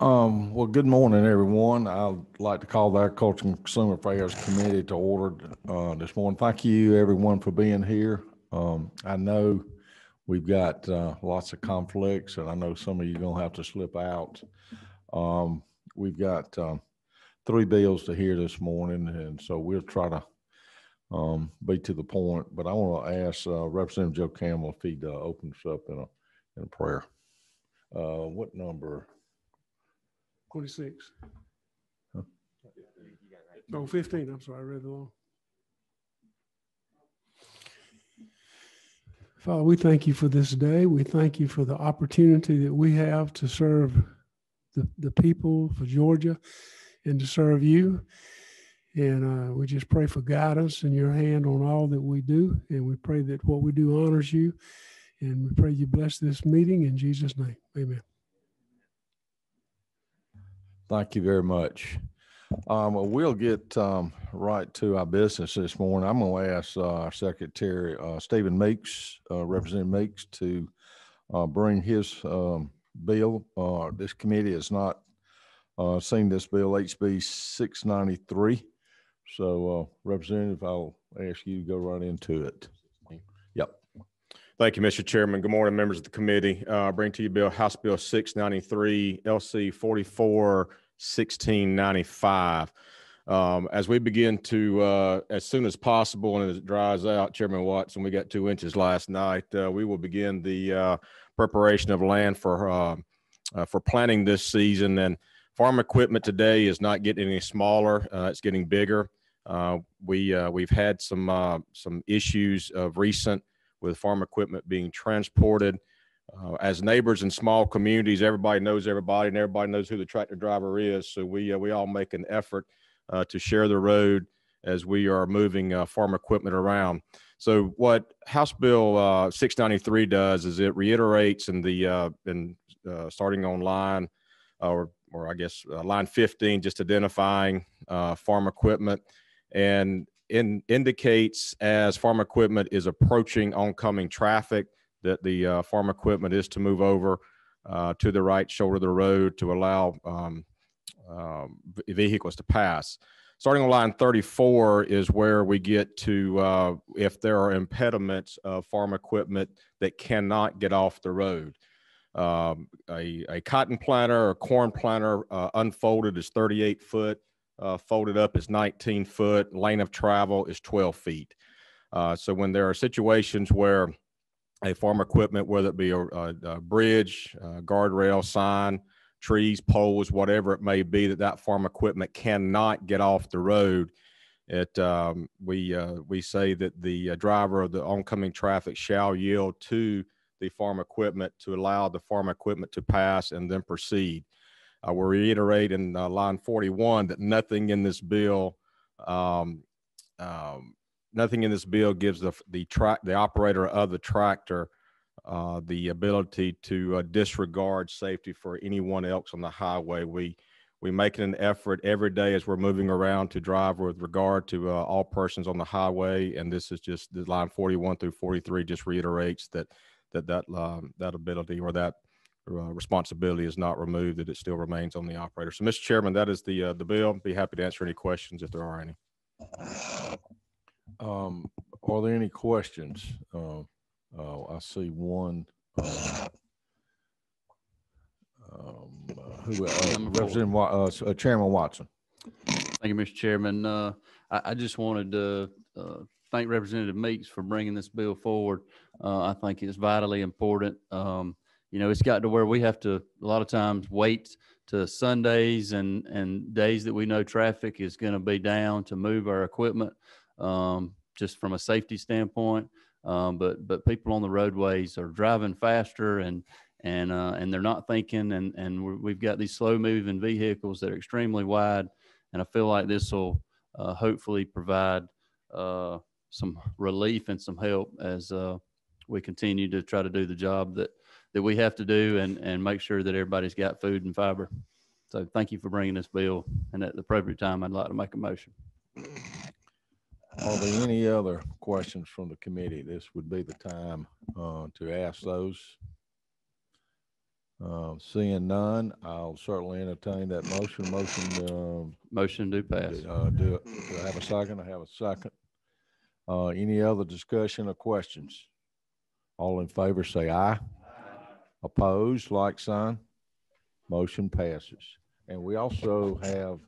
Well, good morning, everyone. I'd like to call the Agriculture and Consumer Affairs Committee to order this morning. Thank you, everyone, for being here. I know we've got lots of conflicts, and I know some of you are going to have to slip out. We've got 3 bills to hear this morning, and so we'll try to be to the point. But I want to ask Representative Joe Campbell if he'd open us up in a prayer. What number? 26. Huh? Oh, 15. I'm sorry, I read it wrong. Father, we thank you for this day. We thank you for the opportunity that we have to serve the people for Georgia and to serve you. And we just pray for guidance in your hand on all that we do. And we pray that what we do honors you. And we pray you bless this meeting in Jesus' name. Amen. Thank you very much. We'll get right to our business this morning. I'm going to ask our Secretary, Stephen Meeks, Representative Meeks, to bring his bill. This committee has not seen this bill, HB 693. So, Representative, I'll ask you to go right into it. Yep. Thank you, Mr. Chairman. Good morning, members of the committee. Bring to you House Bill 693, LC 44-1695. As we begin to, as soon as possible and as it dries out, Chairman Watson, we got 2 inches last night, we will begin the preparation of land for planting this season. And farm equipment today is not getting any smaller, it's getting bigger. We've had some issues of recent with farm equipment being transported. As neighbors in small communities, everybody knows everybody and everybody knows who the tractor driver is. So we all make an effort to share the road as we are moving farm equipment around. So what House Bill 693 does is it reiterates in the starting on line or I guess line 15, just identifying farm equipment, and indicates as farm equipment is approaching oncoming traffic that the farm equipment is to move over to the right shoulder of the road to allow vehicles to pass. Starting on line 34 is where we get to if there are impediments of farm equipment that cannot get off the road. A cotton planter or corn planter unfolded is 38 foot. Folded up is 19 foot, lane of travel is 12 feet. So when there are situations where a farm equipment, whether it be a bridge, guardrail, sign, trees, poles, whatever it may be, that farm equipment cannot get off the road, we say that the driver of the oncoming traffic shall yield to the farm equipment to allow the farm equipment to pass and then proceed. We'll reiterate in line 41 that nothing in this bill gives the operator of the tractor the ability to disregard safety for anyone else on the highway. We make an effort every day as we're moving around to drive with regard to all persons on the highway, and this is just the line 41 through 43 just reiterates that ability or that responsibility is not removed, that it still remains on the operator. So, Mr. Chairman, that is the bill. Be happy to answer any questions if there are any. Are there any questions? I see one. Chairman Watson. Thank you, Mr. Chairman. I just wanted to thank Representative Meeks for bringing this bill forward. I think it's vitally important. It's got to where we have to a lot of times wait to Sundays and days that we know traffic is going to be down to move our equipment, just from a safety standpoint. But people on the roadways are driving faster and they're not thinking, and we've got these slow moving vehicles that are extremely wide. And I feel like this will hopefully provide some relief and some help as we continue to try to do the job that we have to do and make sure that everybody's got food and fiber. So thank you for bringing this bill. And at the appropriate time, I'd like to make a motion. Are there any other questions from the committee? This would be the time to ask those. Seeing none, I'll certainly entertain that motion. Motion to pass. Do it. Do I have a second? I have a second. Any other discussion or questions? All in favor say aye. Opposed, like sign. Motion passes. And we also have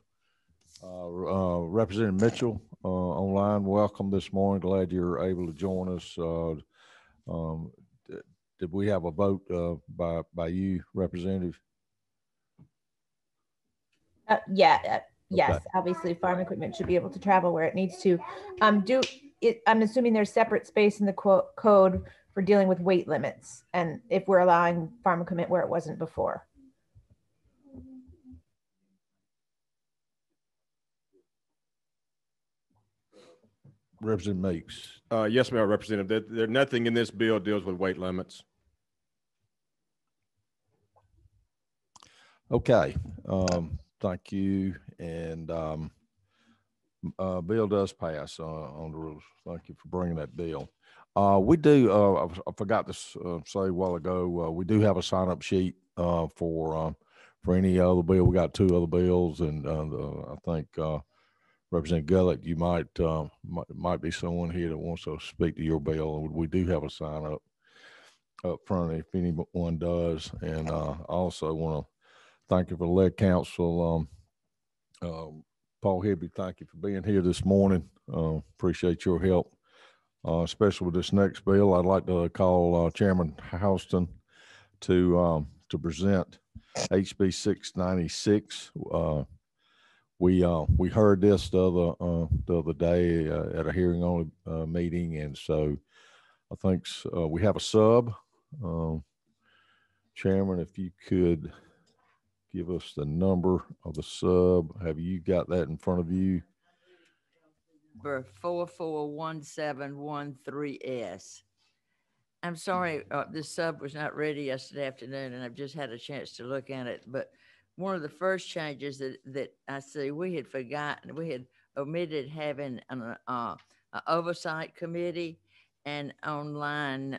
Representative Mitchell online. Welcome this morning. Glad you're able to join us. Did we have a vote by you, Representative? Yes, obviously farm equipment should be able to travel where it needs to. I'm assuming there's separate space in the code for dealing with weight limits and if we're allowing farm equipment where it wasn't before. Representative Meeks. Yes, ma'am, Representative. There's nothing in this bill deals with weight limits. Okay. Thank you. And bill does pass on the rules. Thank you for bringing that bill. We do, I forgot to say a while ago, we do have a sign-up sheet for any other bill. We got 2 other bills, and I think Representative Gullett, you might be someone here that wants to speak to your bill. We do have a sign-up up front if anyone does. And I also want to thank you for the lead council. Paul Hibby, thank you for being here this morning. Appreciate your help, especially with this next bill. I'd like to call Chairman Houston to present HB 696. We heard this the other day at a hearing only meeting, and so I think we have a sub. Chairman, if you could give us the number of the sub. Have you got that in front of you? Number 441713S. I'm sorry, this sub was not ready yesterday afternoon, and I've just had a chance to look at it. But one of the first changes that I see, we had omitted having an oversight committee, and on line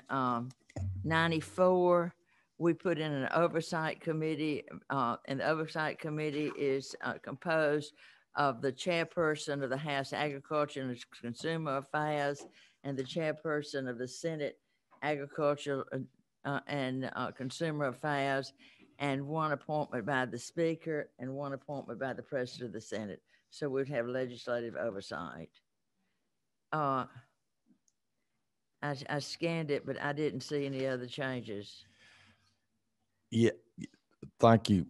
94, we put in an oversight committee, and the oversight committee is composed of the chairperson of the House Agriculture and Consumer Affairs and the chairperson of the Senate Agriculture and Consumer Affairs, and one appointment by the Speaker and one appointment by the President of the Senate. So we'd have legislative oversight. I scanned it, but I didn't see any other changes. Yeah, thank you,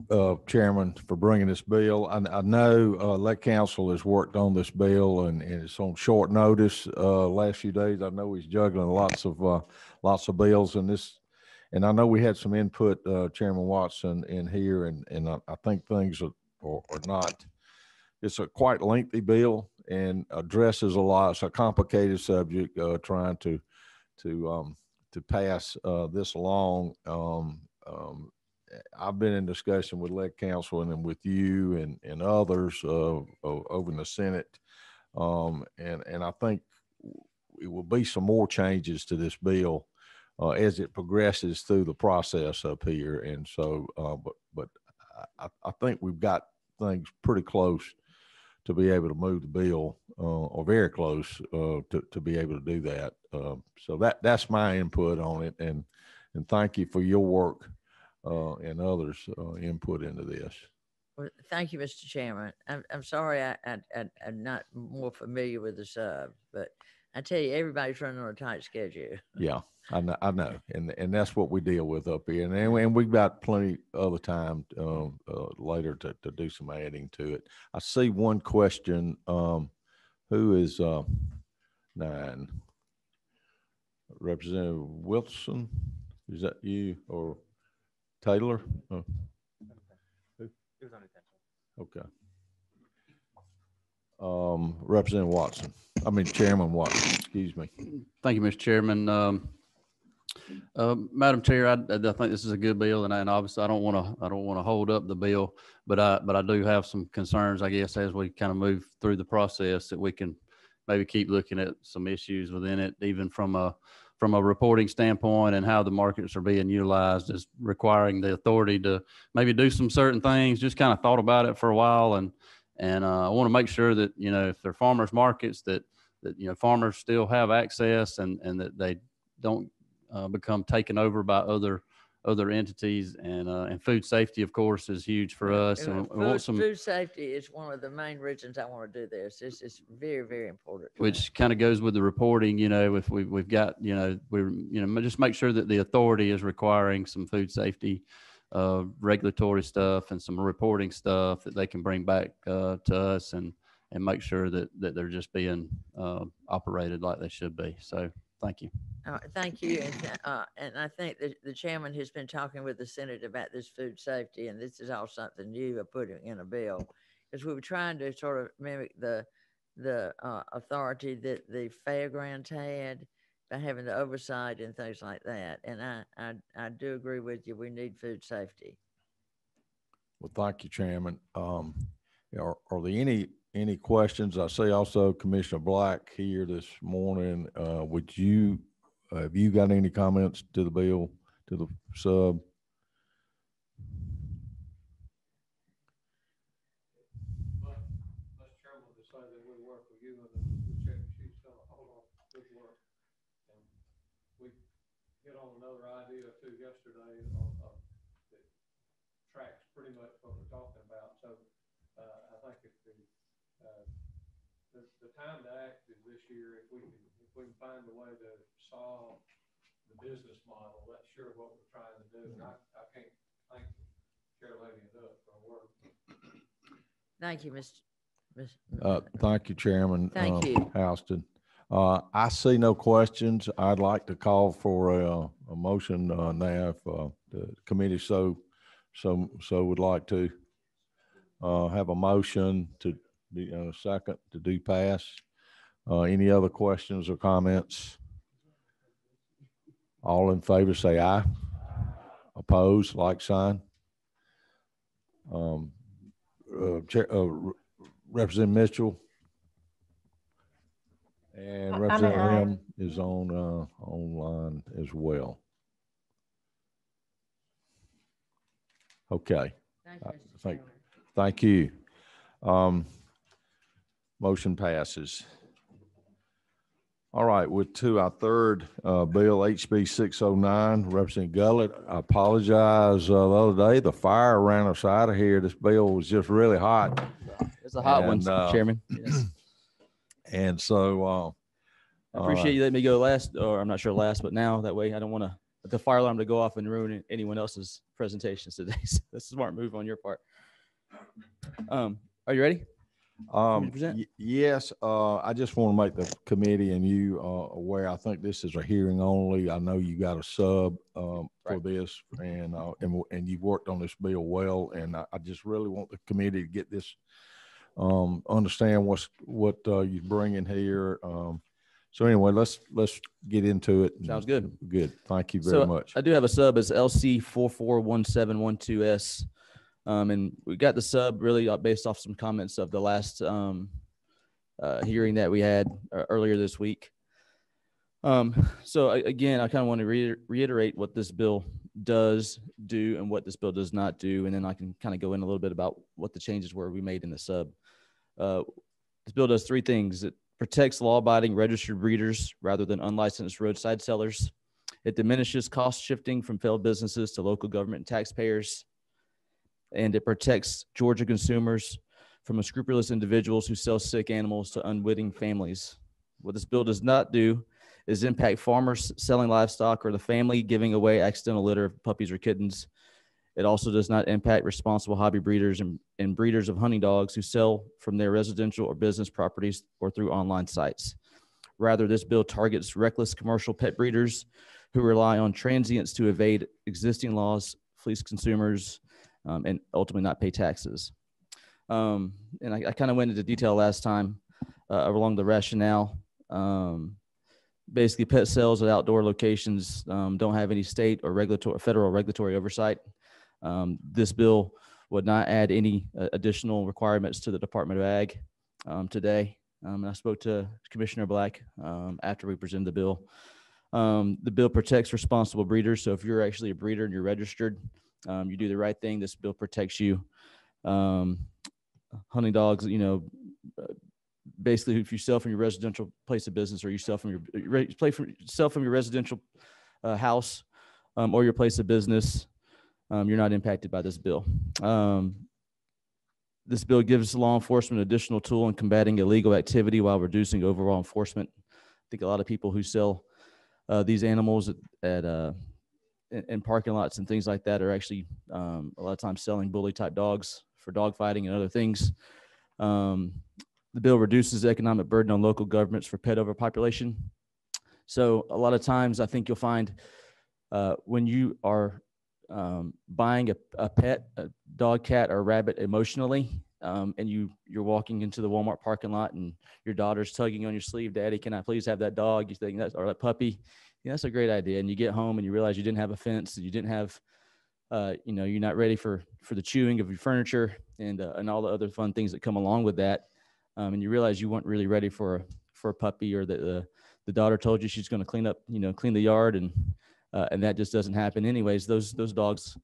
Chairman, for bringing this bill. I know Lead Council has worked on this bill, and it's on short notice. Last few days, I know he's juggling lots of bills, and I know we had some input, Chairman Watson, in here, and I think things are not. It's a quite lengthy bill and addresses a lot. It's a complicated subject. Trying to pass this along. I've been in discussion with Lead Council and then with you and others over in the Senate. And I think it will be some more changes to this bill as it progresses through the process up here. And so, but I think we've got things pretty close to be able to move the bill or very close to be able to do that. So that's my input on it. And thank you for your work and others input into this. Well, thank you, Mr. Chairman. I'm sorry I'm not more familiar with the sub, but I tell you, everybody's running on a tight schedule. Yeah, I know. And that's what we deal with up here. And we've got plenty other time later to do some adding to it. I see one question. Who is 9? Representative Wilson? Is that you or Taylor? Who? It was unintentional. Okay. Representative Watson. Chairman Watson. Excuse me. Thank you, Mr. Chairman. Madam Chair, I think this is a good bill, and obviously I don't want to hold up the bill, but I do have some concerns, I guess, as we kind of move through the process, that we can maybe keep looking at some issues within it, even from a from a reporting standpoint and how the markets are being utilized, is requiring the authority to maybe do some certain things. Just kind of thought about it for a while, and I want to make sure that, you know, if they're farmers markets, that you know, farmers still have access, and that they don't become taken over by other entities, and food safety, of course, is huge for us. And we want some food safety is one of the main reasons I want to do this. It's very, very important. Which kind of goes with the reporting. You know, if we've got, you know, just make sure that the authority is requiring some food safety regulatory stuff and some reporting stuff that they can bring back to us, and make sure that they're just being operated like they should be. So thank you. Thank you. And I think the chairman has been talking with the Senate about this food safety, and this is all something new of putting in a bill, because we were trying to sort of mimic the authority that the fairgrounds had by having the oversight and things like that. And I do agree with you. We need food safety. Well, thank you, Chairman. Are there any questions? I see also Commissioner Black here this morning. Have you got any comments to the bill, to the sub? Mr. Chairman decided that we work with you, and the check sheet's done a whole lot of good work. And we hit on another idea too yesterday that tracks pretty much what we're talking about. So I think if the time to act is this year. If we can find a way to solve the business model, that's sure what we're trying to do. And I can't thank the chair lady enough for her work. Thank you, Mr. Thank you, Chairman. Thank you, Houston. I see no questions. I'd like to call for a motion now if the committee so would like to have a motion to be a second to do pass. Any other questions or comments? All in favor say aye. Opposed, like sign. Representative Mitchell and Representative Lim is on online as well. Okay. Thank you. Motion passes. All right, to our third bill, HB 609, Representative Gullett. I apologize. The other day, the fire ran us out of here. This bill was just really hot. It's a hot one, Chairman. Yes. And so I appreciate you letting me go last, or I'm not sure last, but now that way I don't want the fire alarm to go off and ruin anyone else's presentations today. So that's a smart move on your part. Are you ready? Yes. I just want to make the committee and you aware. I think this is a hearing only. I know you got a sub for this, and you've worked on this bill well. And I just really want the committee to get this, understand what you're bringing here. So anyway, let's get into it. Sounds good. Good. Thank you very much. I do have a sub as LC 441712S. And we got the sub really based off some comments of the last hearing that we had earlier this week. So again, I kind of want to reiterate what this bill does do and what this bill does not do, and then I can kind of go in a little bit about what the changes were we made in the sub. This bill does three things. It protects law-abiding registered breeders rather than unlicensed roadside sellers. It diminishes cost shifting from failed businesses to local government and taxpayers. And it protects Georgia consumers from unscrupulous individuals who sell sick animals to unwitting families. What this bill does not do is impact farmers selling livestock or the family giving away accidental litter of puppies or kittens. It also does not impact responsible hobby breeders and breeders of hunting dogs who sell from their residential or business properties or through online sites. Rather, this bill targets reckless commercial pet breeders who rely on transients to evade existing laws, fleece consumers, and ultimately not pay taxes. And I kind of went into detail last time along the rationale. Basically, pet sales at outdoor locations don't have any state or federal regulatory oversight. This bill would not add any additional requirements to the Department of Ag today. And I spoke to Commissioner Black after we presented the bill. The bill protects responsible breeders. So if you're actually a breeder and you're registered, you do the right thing. This bill protects you. Hunting dogs, basically if you sell from your residential place of business, or you sell from your residential house or your place of business, you're not impacted by this bill. This bill gives law enforcement an additional tool in combating illegal activity while reducing overall enforcement. I think a lot of people who sell these animals in parking lots and things like that are actually a lot of times selling bully type dogs for dog fighting and other things. The bill reduces the economic burden on local governments for pet overpopulation. So a lot of times I think you'll find when you are buying a pet, a dog, cat, or rabbit emotionally, and you're walking into the Walmart parking lot and your daughter's tugging on your sleeve, "Daddy, can I please have that dog?" You think or that puppy. Yeah, that's a great idea. And you get home and you realize you didn't have a fence, and you didn't have, you're not ready for the chewing of your furniture and all the other fun things that come along with that. And you realize you weren't really ready for a puppy, or that the daughter told you she's going to clean the yard, and that just doesn't happen anyways. Those dogs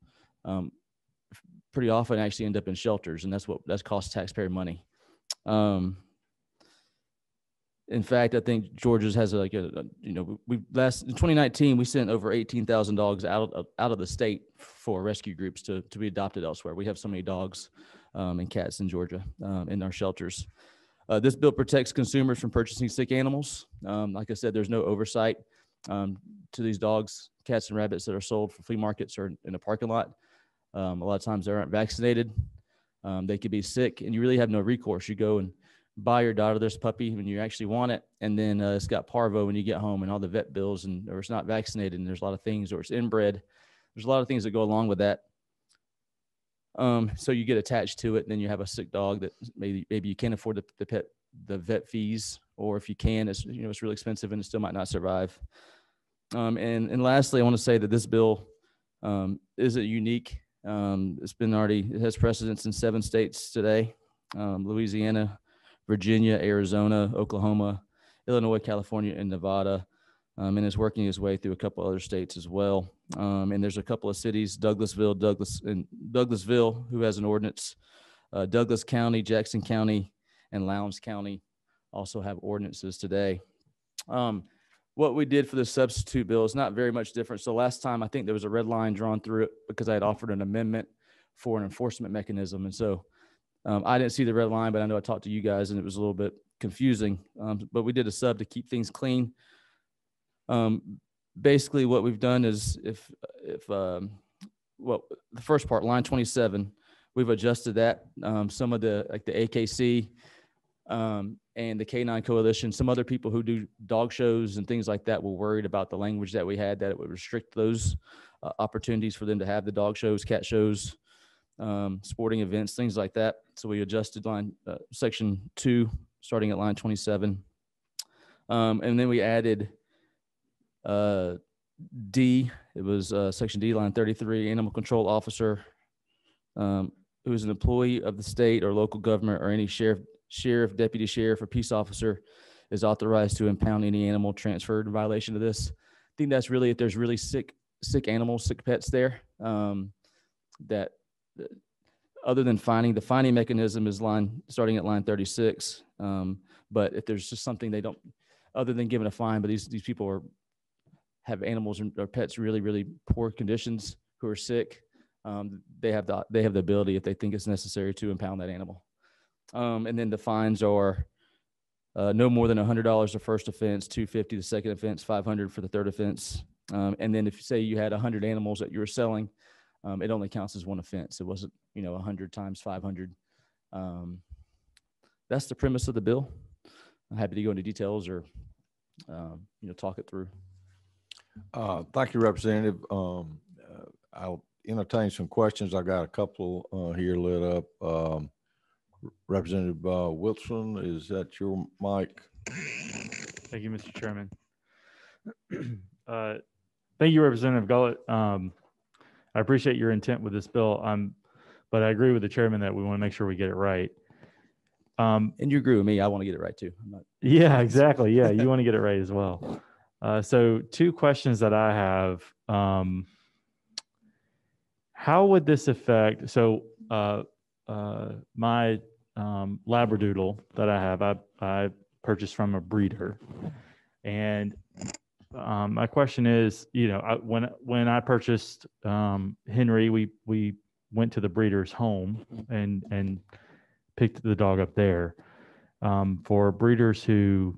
pretty often actually end up in shelters, and that costs taxpayer money. In fact, I think Georgia's has in 2019 we sent over 18,000 dogs out of the state for rescue groups to be adopted elsewhere. We have so many dogs and cats in Georgia in our shelters. This bill protects consumers from purchasing sick animals. Like I said, there's no oversight to these dogs, cats, and rabbits that are sold for flea markets or in a parking lot. A lot of times they aren't vaccinated. They could be sick, and you really have no recourse. You go and buy your daughter this puppy when you actually want it, and then it's got parvo when you get home, and all the vet bills, or it's not vaccinated, and there's a lot of things, or it's inbred. There's a lot of things that go along with that. So you get attached to it, and then you have a sick dog that maybe you can't afford the vet fees, or if you can, it's really expensive and it still might not survive. And lastly, I want to say that this bill isn't unique. It has precedence in 7 states today: Louisiana, Virginia, Arizona, Oklahoma, Illinois, California, and Nevada. And it's working its way through a couple other states as well. And there's a couple of cities, Douglasville, who has an ordinance. Douglas County, Jackson County, and Lowndes County also have ordinances today. What we did for the substitute bill is not very much different. So last time, I think there was a red line drawn through it because I had offered an amendment for an enforcement mechanism. And so I didn't see the red line, but I know I talked to you guys and it was a little bit confusing. But we did a sub to keep things clean. Basically what we've done is the first part, line 27, we've adjusted that. Some of the AKC and the Canine Coalition, some other people who do dog shows and things like that were worried about the language that we had, that it would restrict those opportunities for them to have the dog shows, cat shows, sporting events, things like that. So we adjusted section 2, starting at line 27. And then we added D. It was section D, line 33, animal control officer who is an employee of the state or local government, or any sheriff, deputy sheriff, or peace officer is authorized to impound any animal transferred in violation of this. I think that's really if there's really sick animals, sick pets there, that other than fining, the fining mechanism is starting at line 36. But if there's just something they don't, other than giving a fine, but these people have animals or pets really, really poor conditions who are sick, they have the ability, if they think it's necessary, to impound that animal. And then the fines are no more than $100 the first offense, $250 the second offense, $500 for the third offense. And then if you say you had 100 animals that you were selling, it only counts as one offense. It wasn't 100 times 500. That's the premise of the bill. I'm happy to go into details or talk it through. Thank you, Representative. I'll entertain some questions. I got a couple here lit up. Representative Wilson, is that your mic? Thank you, Mr. Chairman. Thank you, Representative Gullett. I appreciate your intent with this bill, but I agree with the chairman that we want to make sure we get it right. And you agree with me, I want to get it right too. Yeah, exactly. Yeah, you want to get it right as well. So two questions that I have. How would this affect? So my Labradoodle that I have, I purchased from a breeder, and my question is, when I purchased Henry, we went to the breeder's home and picked the dog up there. For breeders who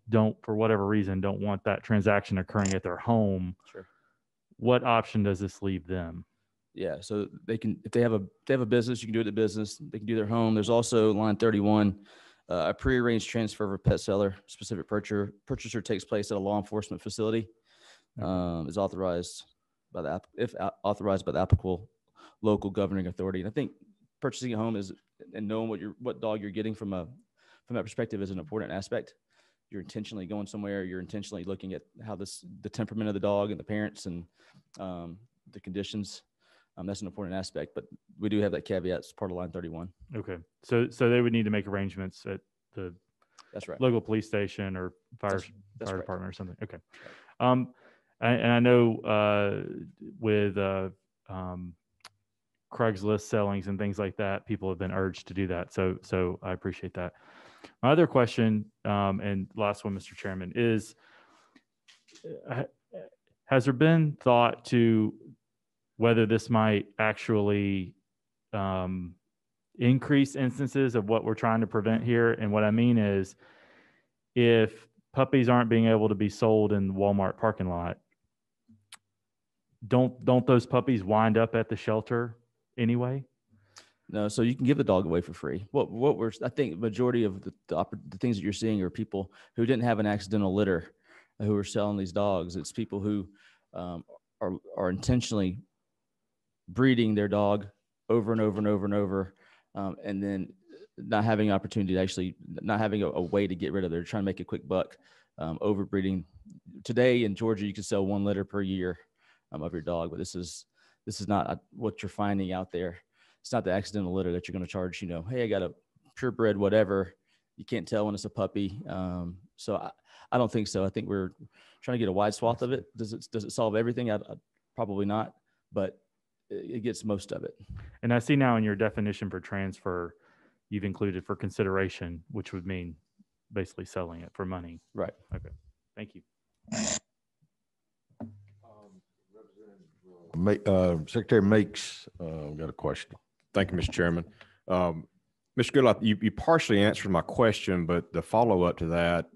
don't, for whatever reason, don't want that transaction occurring at their home, Sure. What option does this leave them? Yeah, so they can, if they have a business, you can do it at business. They can do their home. There's also line 31, a prearranged transfer of a pet seller. Specific purchaser takes place at a law enforcement facility. Is authorized by the authorized by the applicable local governing authority. And I think purchasing a home is, and knowing what dog you're getting from that perspective is an important aspect. You're intentionally going somewhere. You're intentionally looking at how the temperament of the dog and the parents and the conditions. That's an important aspect, but we do have that caveat as part of line 31. Okay. So they would need to make arrangements at the That's right. local police station or fire That's right. department or something. Okay. And I know with Craigslist sellings and things like that, people have been urged to do that. So I appreciate that. My other question, and last one, Mr. Chairman, is has there been thought to whether this might actually increase instances of what we're trying to prevent here? And what I mean is, if puppies aren't being able to be sold in the Walmart parking lot, don't those puppies wind up at the shelter anyway? No, so you can give the dog away for free. I think majority of the things that you're seeing are people who didn't have an accidental litter who are selling these dogs. It's people who are intentionally breeding their dog over and over and over and over, and then not having an opportunity to actually not having a way to get rid of it. They're trying to make a quick buck, overbreeding. Today in Georgia, you can sell 1 litter per year of your dog, but this is not what you're finding out there. It's not the accidental litter that you're going to charge, hey, I got a purebred, whatever. You can't tell when it's a puppy. So I don't think so. I think we're trying to get a wide swath of it. Does it solve everything? Probably not, but it gets most of it. And I see now in your definition for transfer, you've included for consideration, which would mean basically selling it for money. Right. Okay. Thank you. Secretary Meeks got a question. Thank you, Mr. Chairman. Mr. Goodlatte, you partially answered my question, but the follow-up to that,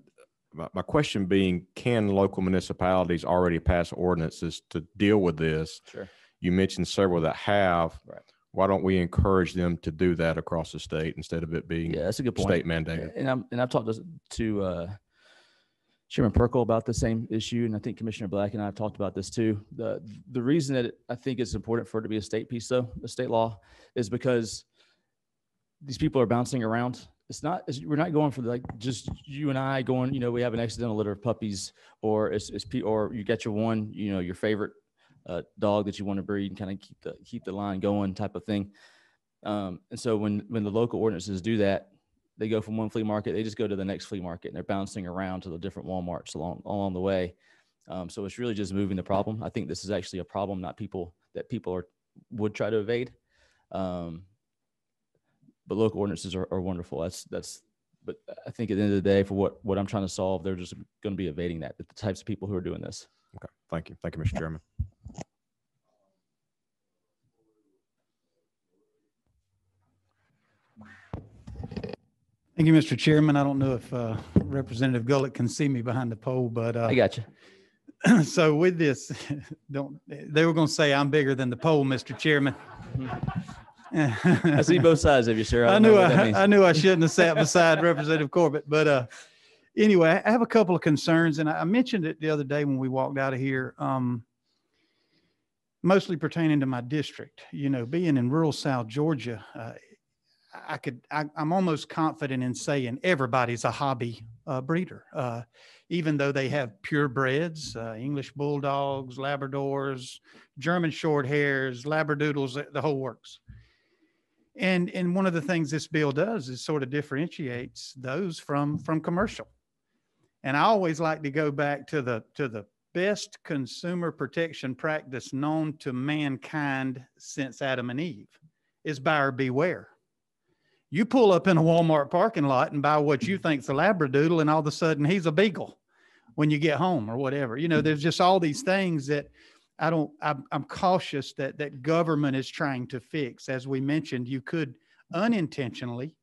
my question being, can local municipalities already pass ordinances to deal with this? Sure. You mentioned several that have. Right. Why don't we encourage them to do that across the state instead of it being that's a good point. state mandated? And I've talked to Chairman Perkle about the same issue, and I think Commissioner Black and I have talked about this too. The reason that I think it's important for it to be a state piece, though, a state law, is because these people are bouncing around. We're not going for just you and I going, we have an accidental litter of puppies, or or you get your one, your favorite dog that you want to breed and kind of keep the line going type of thing. And so when the local ordinances do that, they go from one flea market, they just go to the next flea market, and they're bouncing around to the different Walmarts along the way. So it's really just moving the problem. I think this is actually a problem, not people would try to evade. But local ordinances are wonderful. But I think at the end of the day, for what I'm trying to solve, they're just going to be evading the types of people who are doing this. Okay. Thank you. Thank you, Mr. Chairman. Thank you, Mr. Chairman. I don't know if Representative Gullett can see me behind the pole, but I got you. So with this, they were going to say I'm bigger than the pole, Mr. Chairman. I see both sides of you, sir. I knew I shouldn't have sat beside Representative Corbett, but anyway, I have a couple of concerns, and I mentioned it the other day when we walked out of here. Mostly pertaining to my district, being in rural South Georgia, I'm almost confident in saying everybody's a hobby breeder, even though they have purebreds, English bulldogs, Labradors, German short hairs, Labradoodles, the whole works. And one of the things this bill does is sort of differentiates those from commercial. And I always like to go back to the best consumer protection practice known to mankind since Adam and Eve is buyer beware. You pull up in a Walmart parking lot and buy what you think's a Labradoodle, and all of a sudden he's a beagle when you get home or whatever. You know, there's just all these things that I'm cautious that government is trying to fix. As we mentioned, you could unintentionally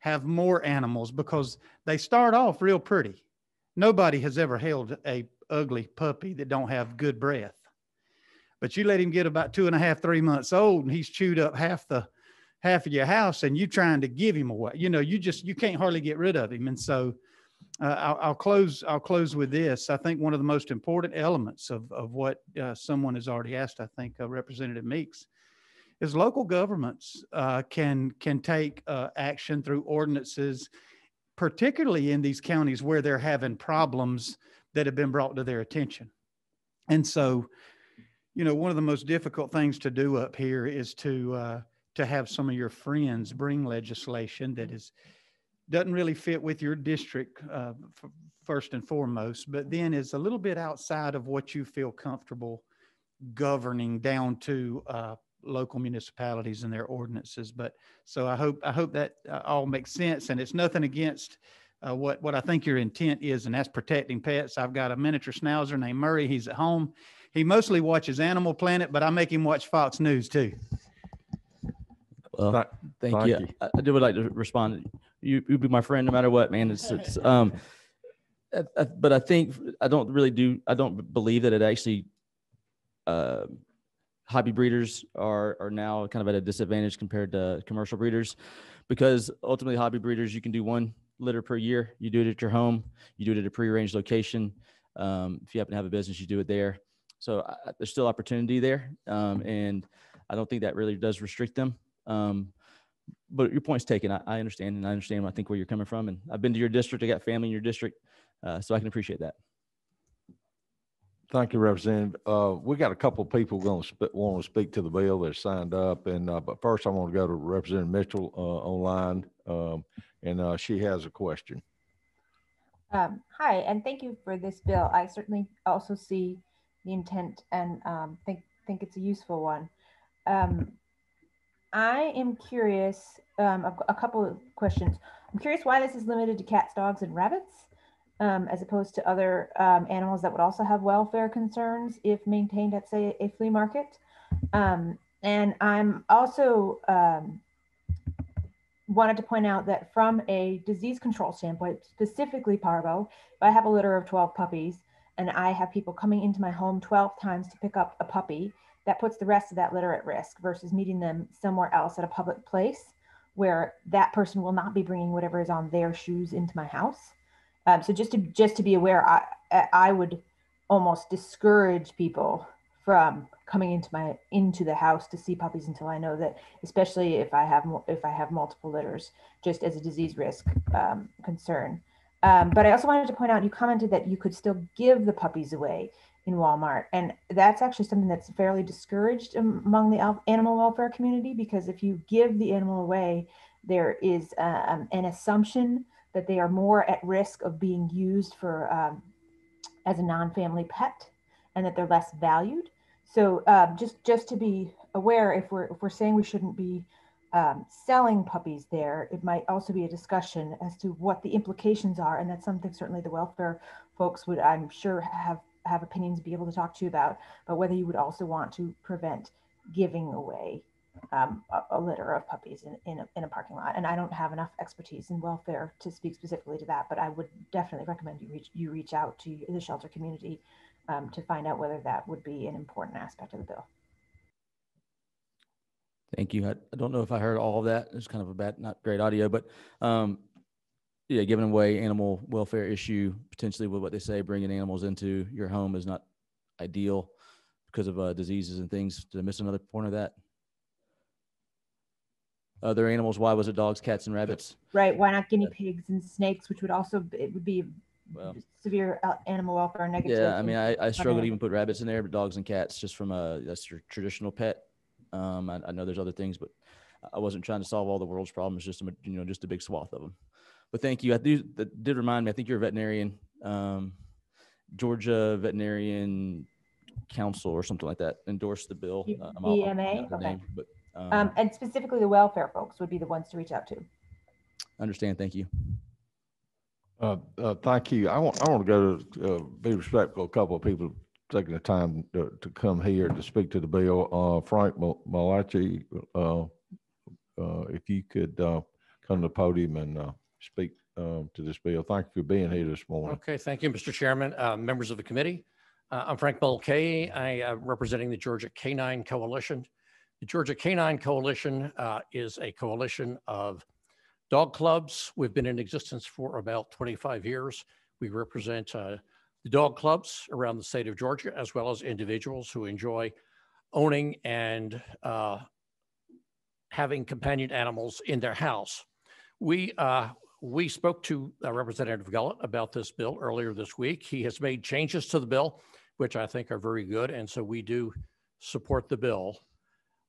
have more animals because they start off real pretty. Nobody has ever held a ugly puppy that don't have good breath. But you let him get about 2.5, 3 months old, and he's chewed up half of your house, and you trying to give him away. You know, you can't hardly get rid of him. And so I'll close with this. I think one of the most important elements of what someone has already asked, I think Representative Meeks, is local governments can take action through ordinances, particularly in these counties where they're having problems that have been brought to their attention. And so, you know, one of the most difficult things to do up here is to have some of your friends bring legislation that doesn't really fit with your district first and foremost, but then is a little bit outside of what you feel comfortable governing down to local municipalities and their ordinances. But so I hope that all makes sense, and it's nothing against what I think your intent is, and that's protecting pets. I've got a miniature schnauzer named Murray. He's at home. He mostly watches Animal Planet, but I make him watch Fox News too. Well, thank you. I would like to respond. You be my friend no matter what, man. But I think I don't believe that it actually hobby breeders are now kind of at a disadvantage compared to commercial breeders, because ultimately hobby breeders, you can do 1 litter per year. You do it at your home. You do it at a prearranged location. If you happen to have a business, you do it there. So there's still opportunity there. And I don't think that really does restrict them. But your point's taken. I understand, and I understand, I think, where you're coming from. And I've been to your district. I got family in your district. So I can appreciate that. Thank you, Representative. We got a couple of people want to speak to the bill that signed up, and but first I want to go to Representative Mitchell online, and she has a question. Hi, and thank you for this bill. I certainly also see the intent and think it's a useful one. I am curious, a couple of questions. I'm curious why this is limited to cats, dogs, and rabbits, as opposed to other animals that would also have welfare concerns if maintained at, say, a flea market. And I'm also wanted to point out that from a disease control standpoint, specifically parvo, if I have a litter of 12 puppies and I have people coming into my home 12 times to pick up a puppy, that puts the rest of that litter at risk versus meeting them somewhere else at a public place where that person will not be bringing whatever is on their shoes into my house. So just to be aware, I would almost discourage people from coming into the house to see puppies until I know that, especially if I have multiple litters, just as a disease risk concern. But I also wanted to point out, you commented that you could still give the puppies away in Walmart, and that's actually something that's fairly discouraged among the animal welfare community, because if you give the animal away, there is an assumption that they are more at risk of being used for as a non-family pet, and that they're less valued. So just to be aware, if we're saying we shouldn't be selling puppies there, it might also be a discussion as to what the implications are, and that's something certainly the welfare folks would, I'm sure, have opinions, be able to talk to you about, but whether you would also want to prevent giving away a litter of puppies in a parking lot. And I don't have enough expertise in welfare to speak specifically to that, but I would definitely recommend you reach out to the shelter community to find out whether that would be an important aspect of the bill. Thank you. I don't know if I heard all of that. It's kind of not great audio, but yeah, giving away animal welfare issue, potentially with what they say, bringing animals into your home is not ideal because of diseases and things. Did I miss another point of that? Other animals, why was it dogs, cats, and rabbits? Right. Why not guinea pigs and snakes, which would also, it would be severe animal welfare negative. Yeah, I mean, I struggle to even put rabbits in there, but dogs and cats, just from that's your traditional pet. I know there's other things, but I wasn't trying to solve all the world's problems, just a big swath of them. But thank you. That did remind me, I think you're a veterinarian, Georgia Veterinarian Council or something like that endorsed the bill. EMA, okay. Name, but, and specifically the welfare folks would be the ones to reach out to. Understand. Thank you. Thank you. I want to go to be respectful of a couple of people taking the time to come here to speak to the bill. Frank Mylett, if you could come to the podium and speak to this bill. Thank you for being here this morning. Okay, thank you, Mr. Chairman, members of the committee. I'm Frank Mylett. I am representing the Georgia Canine Coalition. The Georgia Canine Coalition is a coalition of dog clubs. We've been in existence for about 25 years. We represent the dog clubs around the state of Georgia, as well as individuals who enjoy owning and having companion animals in their house. We spoke to Representative Gullett about this bill earlier this week. He has made changes to the bill, which I think are very good, and so we do support the bill.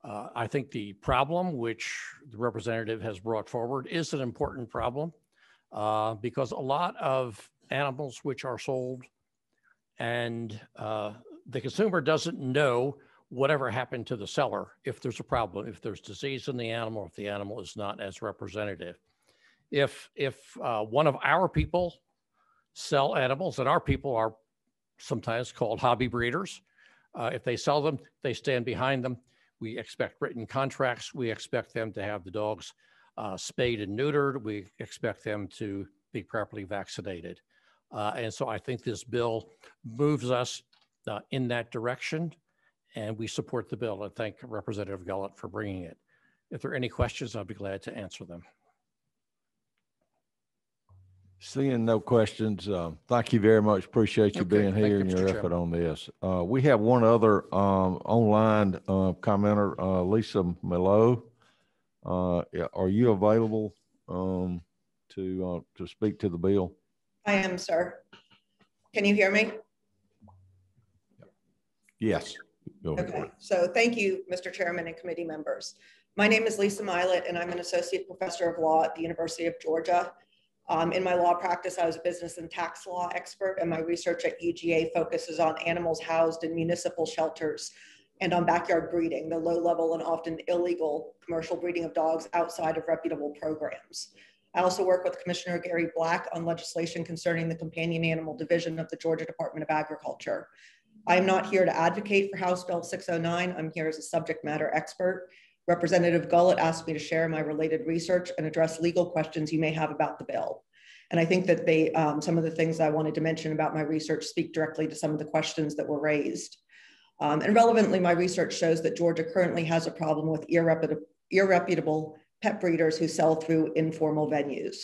I think the problem which the representative has brought forward is an important problem because a lot of animals which are sold and the consumer doesn't know whatever happened to the seller if there's a problem, if there's disease in the animal, if the animal is not as representative. If one of our people sell animals, and our people are sometimes called hobby breeders, if they sell them, they stand behind them. We expect written contracts. We expect them to have the dogs spayed and neutered. We expect them to be properly vaccinated. And so I think this bill moves us in that direction, and we support the bill. I thank Representative Gullett for bringing it. If there are any questions, I'll be glad to answer them. Seeing no questions, thank you very much. Appreciate you being here and your effort on this. We have one other online commenter, Lisa Mylett. Are you available to speak to the bill? I am, sir. Can you hear me? Yes. Go ahead. Okay. So thank you, Mr. Chairman and committee members. My name is Lisa Mylett, and I'm an associate professor of law at the University of Georgia. In my law practice, I was a business and tax law expert, and my research at UGA focuses on animals housed in municipal shelters and on backyard breeding, the low-level and often illegal commercial breeding of dogs outside of reputable programs. I also work with Commissioner Gary Black on legislation concerning the Companion Animal Division of the Georgia Department of Agriculture. I am not here to advocate for House Bill 609. I'm here as a subject matter expert. Representative Gullett asked me to share my related research and address legal questions you may have about the bill. And I think that some of the things I wanted to mention about my research speak directly to some of the questions that were raised. And relevantly, my research shows that Georgia currently has a problem with irreputable pet breeders who sell through informal venues.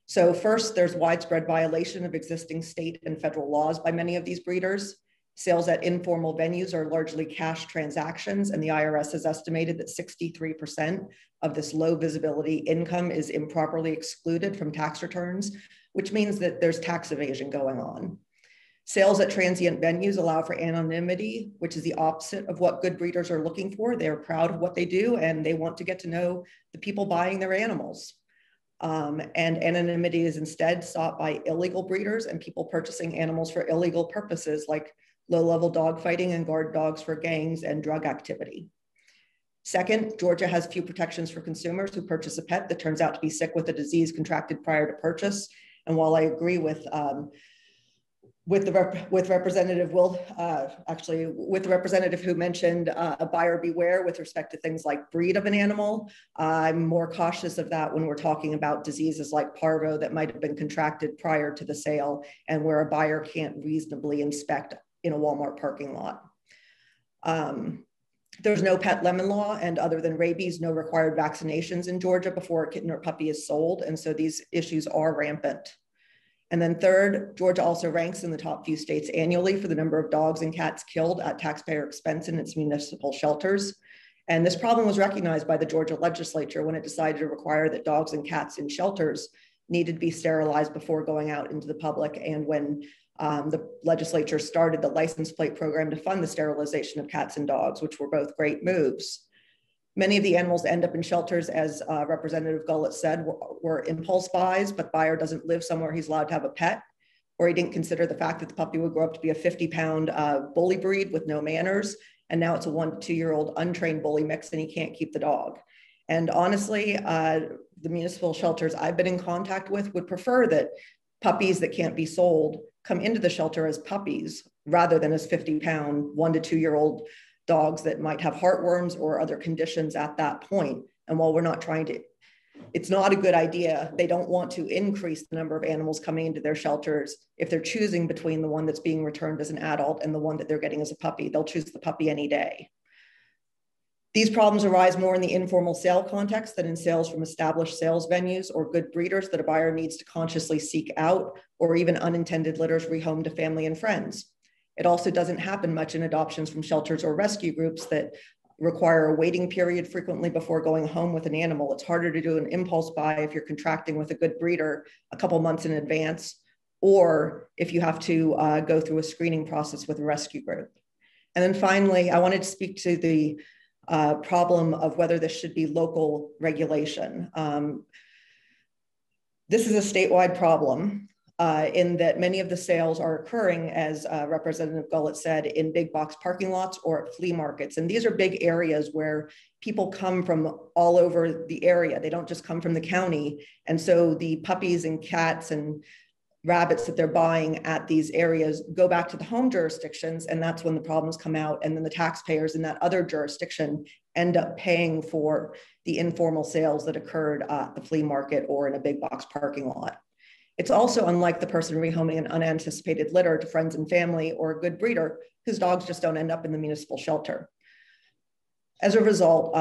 So first, there's widespread violation of existing state and federal laws by many of these breeders. Sales at informal venues are largely cash transactions, and the IRS has estimated that 63% of this low visibility income is improperly excluded from tax returns, which means that there's tax evasion going on. Sales at transient venues allow for anonymity, which is the opposite of what good breeders are looking for. They're proud of what they do, and they want to get to know the people buying their animals. And anonymity is instead sought by illegal breeders and people purchasing animals for illegal purposes like low-level dog fighting and guard dogs for gangs and drug activity. Second, Georgia has few protections for consumers who purchase a pet that turns out to be sick with a disease contracted prior to purchase. And while I agree with Representative with the representative who mentioned a buyer beware with respect to things like breed of an animal, I'm more cautious of that when we're talking about diseases like parvo that might have been contracted prior to the sale and where a buyer can't reasonably inspect in a Walmart parking lot. There's no pet lemon law, and other than rabies, no required vaccinations in Georgia before a kitten or puppy is sold. And so these issues are rampant. And then third, Georgia also ranks in the top few states annually for the number of dogs and cats killed at taxpayer expense in its municipal shelters. And this problem was recognized by the Georgia legislature when it decided to require that dogs and cats in shelters needed to be sterilized before going out into the public, and when the legislature started the license plate program to fund the sterilization of cats and dogs, which were both great moves. Many of the animals end up in shelters, as Representative Gullett said, were impulse buys, but buyer doesn't live somewhere he's allowed to have a pet, or he didn't consider the fact that the puppy would grow up to be a 50-pound bully breed with no manners. And now it's a 1 to 2-year-old untrained bully mix, and he can't keep the dog. And honestly, the municipal shelters I've been in contact with would prefer that puppies that can't be sold come into the shelter as puppies rather than as 50-pound 1 to 2-year-old dogs that might have heartworms or other conditions at that point. And while we're not trying to, it's not a good idea. They don't want to increase the number of animals coming into their shelters. If they're choosing between the one that's being returned as an adult and the one that they're getting as a puppy, they'll choose the puppy any day. These problems arise more in the informal sale context than in sales from established sales venues or good breeders that a buyer needs to consciously seek out, or even unintended litters rehomed to family and friends. It also doesn't happen much in adoptions from shelters or rescue groups that require a waiting period frequently before going home with an animal. It's harder to do an impulse buy if you're contracting with a good breeder a couple months in advance, or if you have to go through a screening process with a rescue group. And then finally, I wanted to speak to the problem of whether this should be local regulation. This is a statewide problem in that many of the sales are occurring, as Representative Gullett said, in big box parking lots or at flea markets. And these are big areas where people come from all over the area. They don't just come from the county. And so the puppies and cats and rabbits that they're buying at these areas go back to the home jurisdictions, and that's when the problems come out. And then the taxpayers in that other jurisdiction end up paying for the informal sales that occurred at the flea market or in a big box parking lot. It's also unlike the person rehoming an unanticipated litter to friends and family or a good breeder whose dogs just don't end up in the municipal shelter. As a result,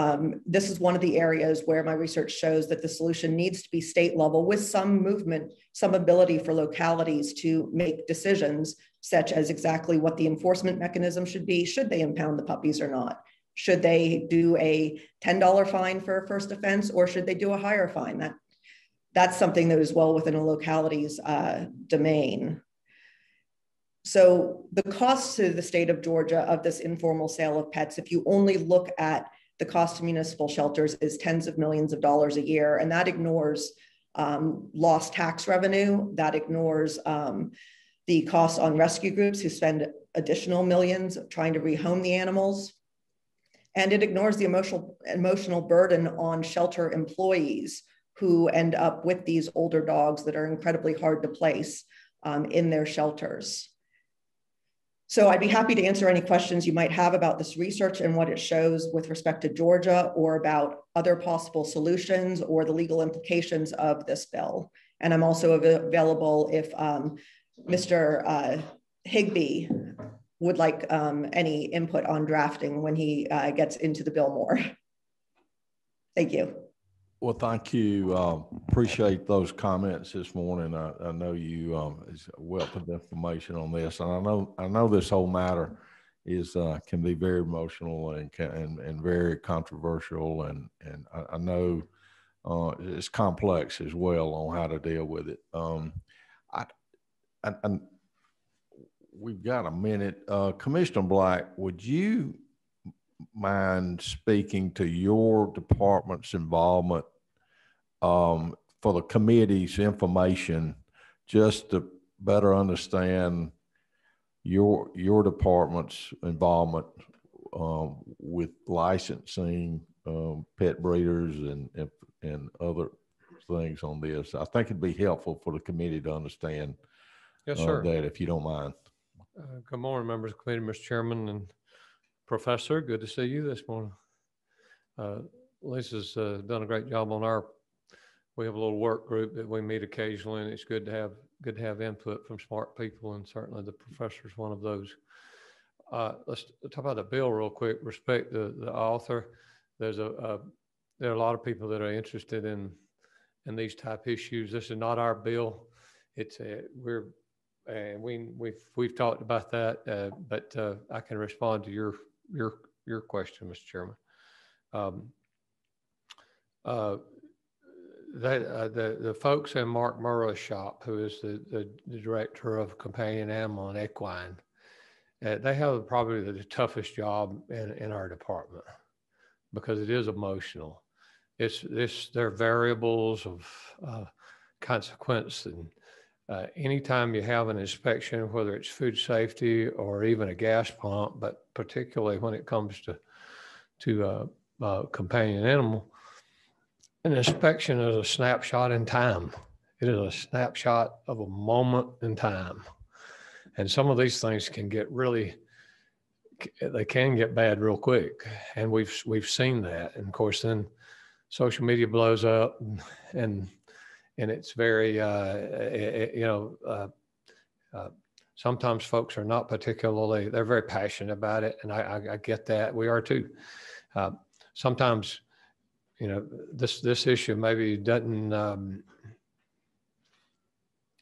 this is one of the areas where my research shows that the solution needs to be state level with some movement, some ability for localities to make decisions, such as exactly what the enforcement mechanism should be. Should they impound the puppies or not? Should they do a $10 fine for a first offense, or should they do a higher fine? That's something that is well within a locality's domain. So the cost to the state of Georgia of this informal sale of pets, if you only look at the cost to municipal shelters, is tens of millions of dollars a year. And that ignores lost tax revenue. That ignores the costs on rescue groups who spend additional millions trying to rehome the animals. And it ignores the emotional burden on shelter employees who end up with these older dogs that are incredibly hard to place in their shelters. So I'd be happy to answer any questions you might have about this research and what it shows with respect to Georgia, or about other possible solutions or the legal implications of this bill. And I'm also available if Mr. Higbee would like any input on drafting when he gets into the bill more. Thank you. Well, thank you. Appreciate those comments this morning. I know you is a wealth of information on this, and I know this whole matter is can be very emotional and very controversial, and I know it's complex as well on how to deal with it. We've got a minute. Commissioner Black, would you mind speaking to your department's involvement for the committee's information, just to better understand your department's involvement with licensing pet breeders and other things on this? I think it'd be helpful for the committee to understand yes, sir. That, if you don't mind. Good morning, members of the committee, Mr. Chairman and Professor. Good to see you this morning. Lisa's done a great job on we have a little work group that we meet occasionally, and it's good to have input from smart people, and certainly the professor is one of those. Let's talk about the bill real quick. Respect the author. There are a lot of people that are interested in these type issues. This is not our bill. It's we've talked about that, but I can respond to your question, Mr. Chairman. The folks in Mark Murrah's shop, who is the director of companion animal and equine, they have probably the toughest job in our department, because it is emotional. There are variables of consequence, and anytime you have an inspection, whether it's food safety or even a gas pump, but particularly when it comes to companion animal, an inspection is a snapshot in time. It is a snapshot of a moment in time. And some of these things can get they can get bad real quick. And we've seen that. And of course, then social media blows up and it's very, sometimes folks are not particularly, they're very passionate about it. And I get that. We are too. Sometimes, this issue maybe doesn't,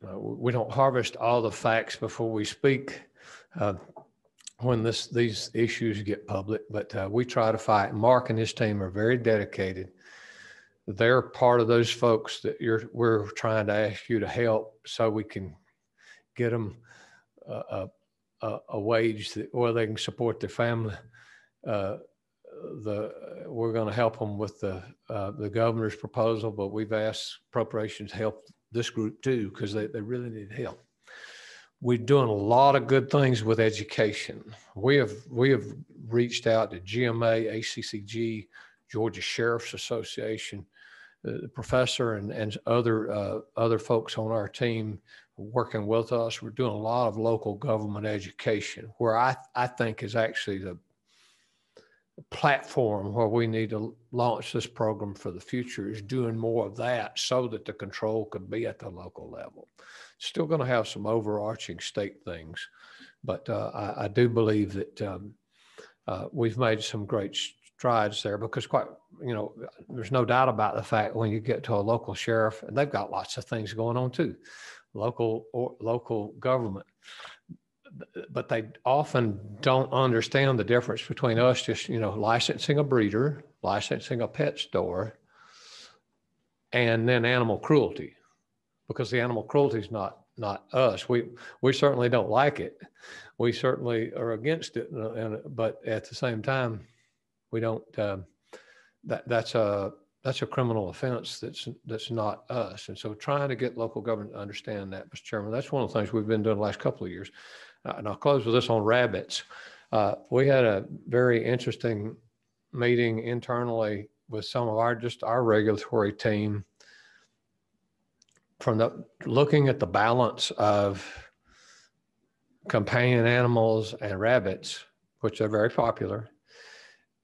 we don't harvest all the facts before we speak when these issues get public, but we try to fight. Mark and his team are very dedicated. They're part of those folks that we're trying to ask you to help so we can get them a wage where they can support their family. We're going to help them with the governor's proposal, but we've asked appropriations help this group too, because they really need help. We're doing a lot of good things with education. We have reached out to GMA, ACCG, Georgia Sheriff's Association, the professor and other folks on our team working with us. We're doing a lot of local government education, where I think is actually the platform where we need to launch this program for the future, is doing more of that so that the control could be at the local level. Still going to have some overarching state things, but I do believe that we've made some great strides there, because there's no doubt about the fact when you get to a local sheriff, and they've got lots of things going on too, local government, but they often don't understand the difference between us just, licensing a breeder, licensing a pet store, and then animal cruelty, because the animal cruelty is not us. We certainly don't like it. We certainly are against it. But at the same time, we don't, that's a criminal offense that's not us. And so trying to get local government to understand that, Mr. Chairman, that's one of the things we've been doing the last couple of years. And I'll close with this on rabbits. We had a very interesting meeting internally with some of our regulatory team, from looking at the balance of companion animals and rabbits, which are very popular.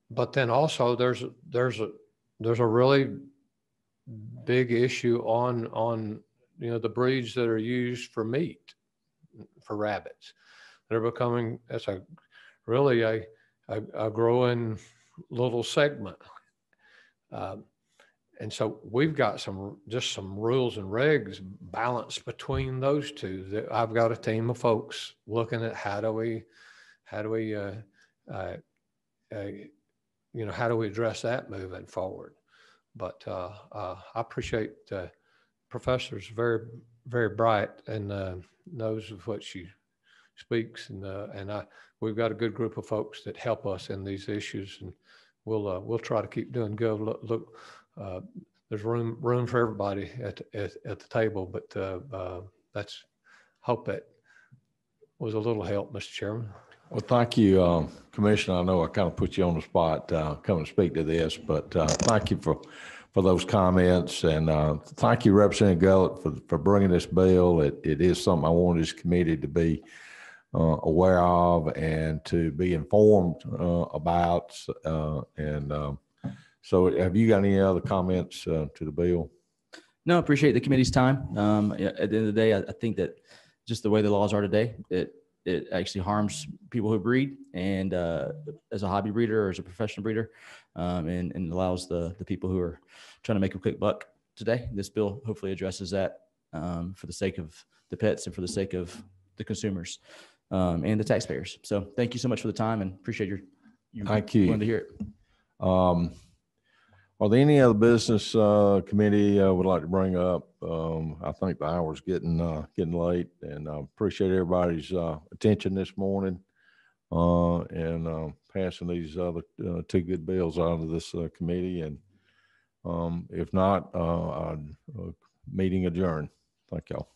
But then also there's a really big issue on the breeds that are used for meat for rabbits. They're becoming, that's really a growing little segment. And so we've got some rules and regs balanced between those two. I've got a team of folks looking at how do we address that moving forward. But I appreciate Professor's very, very bright and knows of what she speaks, and we've got a good group of folks that help us in these issues, and we'll try to keep doing good. Look, there's room for everybody at the table, but hope that was a little help, Mr. Chairman. Well, thank you, Commissioner. I know I kind of put you on the spot coming to speak to this, but thank you for those comments, and thank you, Representative Gullett, for bringing this bill. It is something I want this committee to be aware of and to be informed about. So have you got any other comments to the bill? No, appreciate the committee's time. At the end of the day, I think that just the way the laws are today, it actually harms people who breed, and as a hobby breeder or as a professional breeder, and allows the people who are trying to make a quick buck today. This bill hopefully addresses that for the sake of the pets and for the sake of the consumers and the taxpayers. So thank you so much for the time, and appreciate you thank you. Wanting to hear it. Are there any other business committee would like to bring up? I think the hour's getting late, and I appreciate everybody's attention this morning and passing these other two good bills out of this committee. And if not, meeting adjourned. Thank y'all.